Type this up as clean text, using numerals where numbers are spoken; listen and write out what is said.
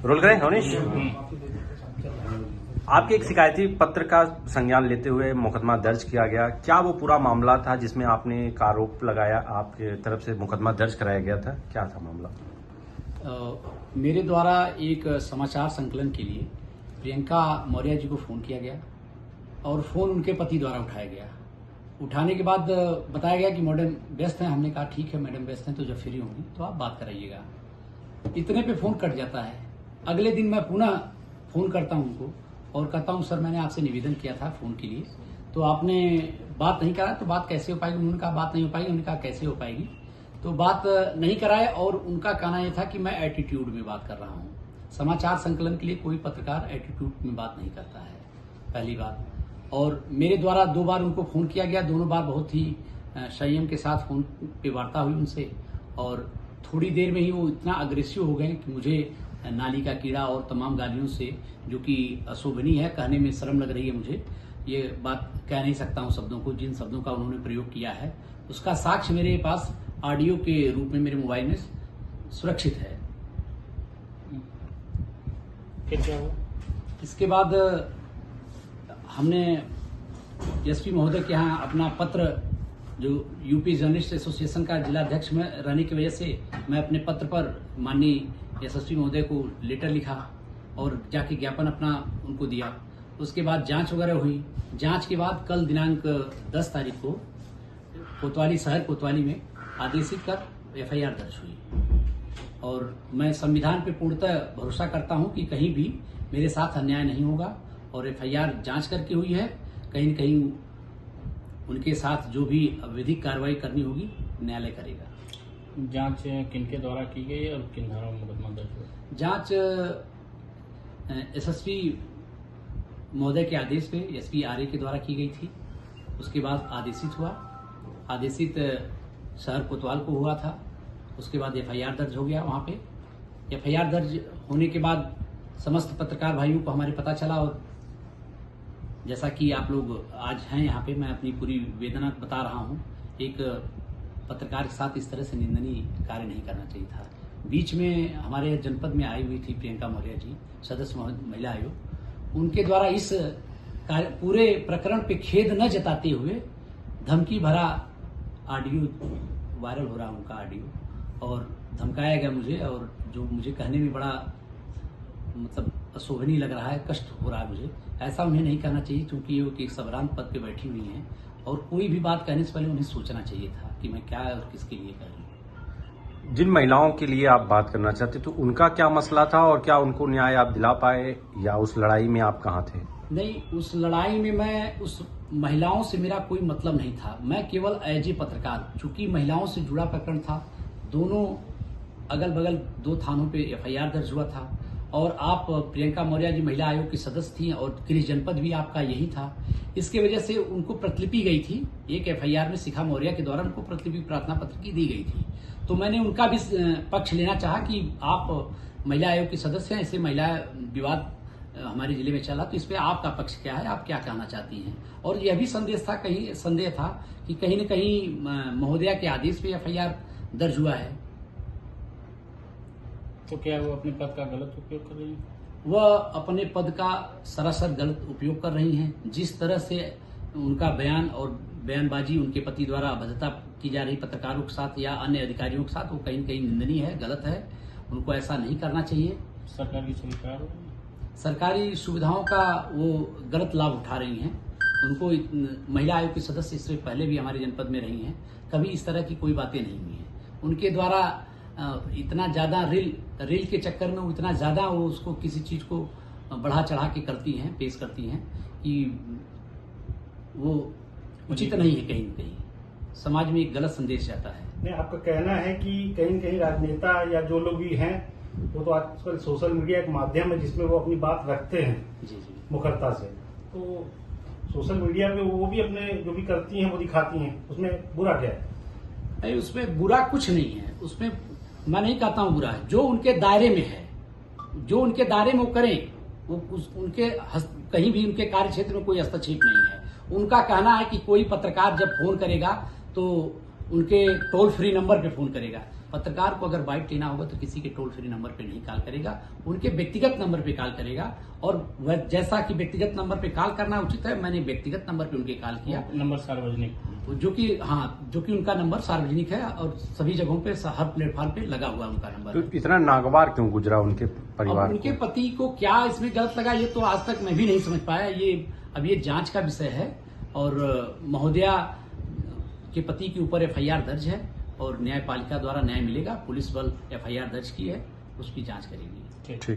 Role करें अवनीश। आपके एक शिकायती पत्र का संज्ञान लेते हुए मुकदमा दर्ज किया गया, क्या वो पूरा मामला था जिसमें आपने एक आरोप लगाया, आपके तरफ से मुकदमा दर्ज कराया गया था, क्या था मामला? मेरे द्वारा एक समाचार संकलन के लिए प्रियंका मौर्य जी को फोन किया गया और फोन उनके पति द्वारा उठाया गया। उठाने के बाद बताया गया कि मैडम व्यस्त हैं। हमने कहा ठीक है मैडम व्यस्त हैं, तो जब फ्री होंगी तो आप बात कराइएगा। इतने पे फोन कट जाता है। अगले दिन मैं पुनः फोन करता हूं उनको और कहता हूं सर मैंने आपसे निवेदन किया था फोन के लिए, तो आपने बात नहीं करा, तो बात कैसे हो पाएगी? उन्होंने कहा बात नहीं हो पाएगी। उन्होंने कहा कैसे हो पाएगी? तो बात नहीं कराए और उनका कहना यह था कि मैं एटीट्यूड में बात कर रहा हूं। समाचार संकलन के लिए कोई पत्रकार एटीट्यूड में बात नहीं करता है, पहली बात। और मेरे द्वारा 2 बार उनको फोन किया गया, दोनों बार बहुत ही संयम के साथ फोन पे वार्ता हुई उनसे और थोड़ी देर में ही वो इतना अग्रेसिव हो गए कि मुझे नाली का कीड़ा और तमाम गालियों से, जो कि अशोभनीय है, कहने में शर्म लग रही है मुझे, ये बात कह नहीं सकता हूं शब्दों को, जिन शब्दों का उन्होंने प्रयोग किया है उसका साक्ष्य मेरे पास ऑडियो के रूप में मेरे मोबाइल में सुरक्षित है। फिर क्या हुआ? इसके बाद हमने एसपी महोदय के यहाँ अपना पत्र, जो यूपी जर्नलिस्ट एसोसिएशन का जिला अध्यक्ष में रहने की वजह से मैं अपने पत्र पर माननीय एसएसपी महोदय को लेटर लिखा और जाके ज्ञापन अपना उनको दिया। उसके बाद जांच वगैरह हुई। जांच के बाद कल दिनांक 10 तारीख को कोतवाली शहर कोतवाली में आदेशित कर एफआईआर दर्ज हुई और मैं संविधान पे पूर्णतः भरोसा करता हूं कि कहीं भी मेरे साथ अन्याय नहीं होगा और एफआईआर जांच करके हुई है। कहीं न कहीं उनके साथ जो भी विधिक कार्रवाई करनी होगी न्यायालय करेगा। जांच किनके द्वारा की गई और किन धाराओं में मुकदमा दर्ज हुआ? जांच एसएसपी महोदय के आदेश पे एसपी आरए के द्वारा की गई थी। उसके बाद आदेशित हुआ, आदेशित शहर कोतवाल को हुआ था। उसके बाद एफआईआर दर्ज हो गया। वहां पे एफआईआर दर्ज होने के बाद समस्त पत्रकार भाइयों को हमारे पता चला और जैसा कि आप लोग आज हैं यहाँ पे, मैं अपनी पूरी वेदना बता रहा हूँ। एक पत्रकार के साथ इस तरह से निंदनीय कार्य नहीं करना चाहिए था। बीच में हमारे जनपद में आई हुई थी प्रियंका मौर्य जी, सदस्य महिला आयोग, उनके द्वारा इस पूरे प्रकरण पे खेद न जताते हुए धमकी भरा ऑडियो वायरल हो रहा है, उनका ऑडियो, और धमकाया गया मुझे, और जो मुझे कहने में बड़ा मतलब अशोभनीय लग रहा है, कष्ट हो रहा है मुझे। ऐसा उन्हें नहीं करना चाहिए क्योंकि वो एक संवरान पद पे बैठी हुई हैं और कोई भी बात कहने से पहले उन्हें सोचना चाहिए था कि मैं क्या और किसके लिए कह रही हूँ। जिन महिलाओं के लिए आप बात करना चाहते तो उनका क्या मसला था और क्या उनको न्याय आप दिला पाए या उस लड़ाई में आप कहाँ थे? नहीं, उस लड़ाई में मैं उस महिलाओं से मेरा कोई मतलब नहीं था। मैं केवल एज ए पत्रकार, चूंकि महिलाओं से जुड़ा प्रकरण था, दोनों अगल बगल 2 थानों पे एफआईआर दर्ज हुआ था और आप प्रियंका मौर्य जी महिला आयोग की सदस्य थी और गृह जनपद भी आपका यही था। इसके वजह से उनको प्रतिलिपि गई थी, एक एफआईआर में शिखा मौर्य के द्वारा उनको प्रतिलिपि प्रार्थना पत्र की दी गई थी। तो मैंने उनका भी पक्ष लेना चाहा कि आप महिला आयोग के सदस्य हैं, ऐसे महिला विवाद हमारे जिले में चला, तो इस पे आपका पक्ष क्या है, आप क्या कहना चाहती हैं? और यह भी संदेह था कि कहीं न कहीं महोदया के आदेश पे एफआईआर दर्ज हुआ है। तो क्या वो अपने पद का गलत उपयोग कर रही है? वह अपने पद का सरासर गलत उपयोग कर रही हैं। जिस तरह से उनका बयान और बयानबाजी उनके पति द्वारा अभद्रता की जा रही पत्रकारों के साथ या अन्य अधिकारियों के साथ, वो कहीं न कहीं निंदनीय है, गलत है। उनको ऐसा नहीं करना चाहिए। सरकारी सुविधाओं का वो गलत लाभ उठा रही हैं। उनको महिला आयोग की सदस्य इससे पहले भी हमारे जनपद में रही हैं, कभी इस तरह की कोई बातें नहीं हुई हैं। उनके द्वारा इतना ज्यादा रील के चक्कर में इतना ज्यादा वो उसको किसी चीज को बढ़ा चढ़ा के करती हैं, पेश करती हैं कि वो उचित नहीं है। कहीं न कहीं समाज में एक गलत संदेश जाता है। नहीं, आपका कहना है कि कहीं न कहीं राजनेता या जो लोग भी हैं वो तो आजकल सोशल मीडिया एक माध्यम है जिसमें वो अपनी बात रखते हैं जी मुखरता से, तो सोशल मीडिया पे वो भी अपने जो भी करती हैं वो दिखाती हैं, उसमें बुरा क्या है? नहीं, उसमें बुरा कुछ नहीं है। उसमें मैं नहीं कहता हूं बुरा है। जो उनके दायरे में है, जो उनके दायरे में वो करें, वो उनके कहीं भी उनके कार्य क्षेत्र में कोई हस्तक्षेप नहीं है। उनका कहना है कि कोई पत्रकार जब फोन करेगा तो उनके टोल फ्री नंबर पे फोन करेगा। पत्रकार को अगर बाइट लेना होगा तो किसी के टोल फ्री नंबर पे नहीं कॉल करेगा, उनके व्यक्तिगत नंबर पे कॉल करेगा। और वह जैसा कि व्यक्तिगत नंबर पे कॉल करना उचित है, मैंने व्यक्तिगत नंबर पे उनके कॉल किया, नंबर सार्वजनिक। जो कि उनका नंबर सार्वजनिक है और सभी जगहों पे हर प्लेटफॉर्म पे लगा हुआ उनका नंबर। तो इतना नागवार क्यों गुजरा उनके परिवार अब उनके को? पति को क्या इसमें गलत लगा ये तो आज तक मैं भी नहीं समझ पाया। ये जांच का विषय है और महोदया के पति के ऊपर एफआईआर दर्ज है और न्यायपालिका द्वारा न्याय मिलेगा। पुलिस बल एफआईआर दर्ज की है, उसकी जांच करेगी। ठीक।